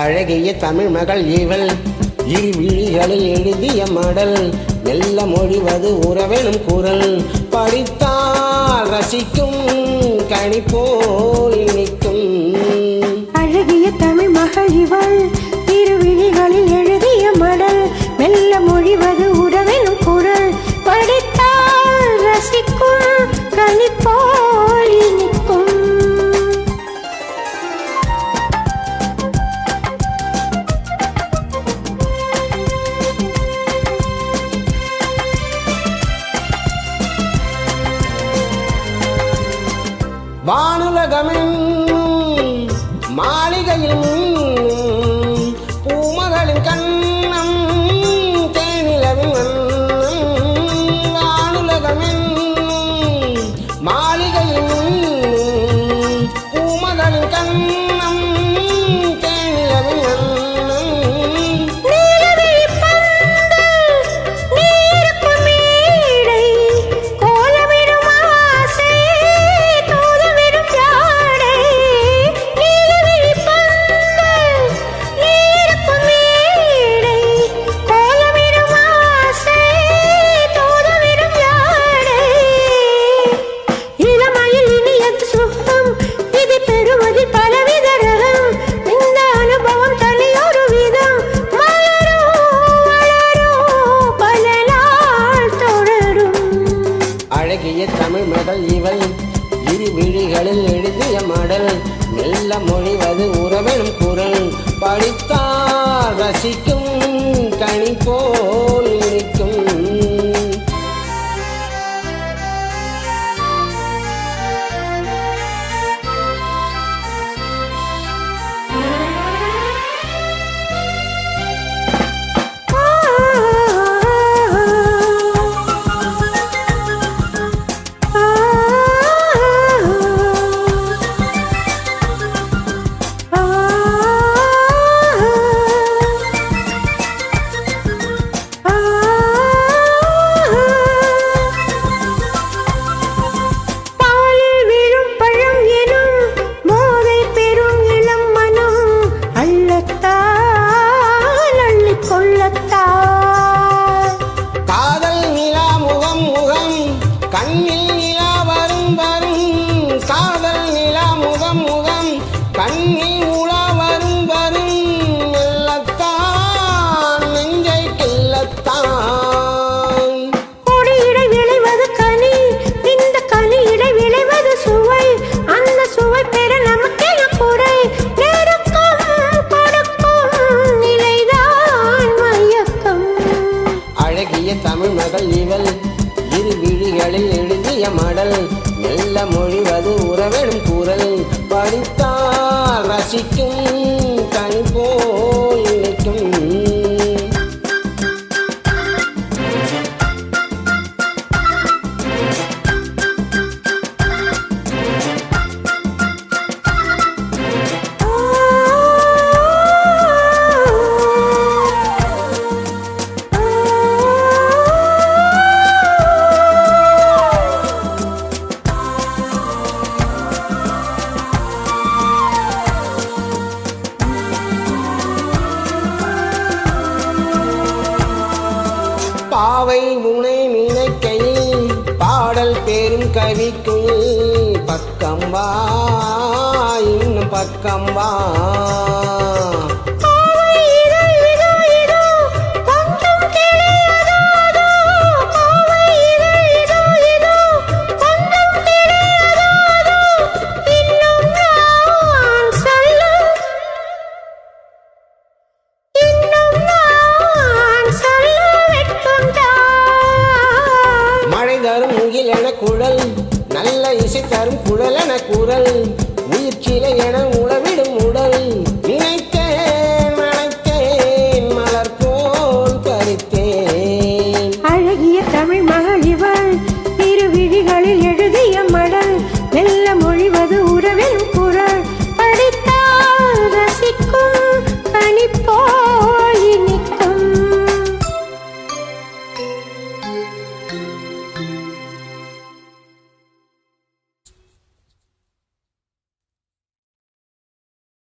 அழகிய தமிழ் மகள் இவள் இரு விழிகளில் எழுதிய மடல் மெல்ல மொழிவது உறவெனும் குரல் படித்தால் ரசிக்கும் கனி போல் இனிக்கும். அழகிய தமிழ் மகள் இவள் இரு விழிகளில் எழுதிய மடல் மெல்ல மொழிவது உறவெனும் குரல் படித்தால் ரசிக்கும் கனி போல் இனிக்கும். வானுலகமென்னும் மாளிகையில் பூமகளின் கண்ணம் தேனிலவின் வண்ணம். வானுலகமென்னும் மாளிகையில் பூமகளின் கண்ணம் தேனிலவின் வண்ணம். அழகிய தமிழ் மகள் இவள் இரு விழிகளில் எழுதிய மடல் மெல்ல மொழிவது உறவெனும் குரல் படித்தால் ரசிக்கும் கனி போல் இனிக்கும். காதல் நிலா முகம் முகம் கண்ணில் நிலா வரும் வரும். காதல் நிலா முகம் முகம் கண்ணில் உலா வரும் வரும். மெல்லத்தான் நெஞ்சை கிள்ளத்தான். கொடியிடை விளைவது கனி, இந்த கனியிடை விளைவது சுவை. அந்த சுவை பெற நமக்கென குறை நெருக்கம் கொடுக்கும் நிலைதான் மயக்கம். அழகிய தமிழ் மகள் இவள் இரு விழிகளில் எழுதிய மடல் மெல்ல மொழிவது உறவெனும் குரல் படித்தால் ரசிக்கும் கனி போல் இனிக்கும். பாவை உனை நினைக்கையில் பாடல் பெரும் கவிக்குயில் பக்கம் வா இன்னும் பக்கம் வா. தரும் முகில் என குழல் நல்ல இசை தரும் குழல் என குரல் உயிர்ச்சிலை என உளவிடும் உடல். நினைத்தேன் மலைத்தேன் மலர் போல் பறித்தேன். அழகிய தமிழ்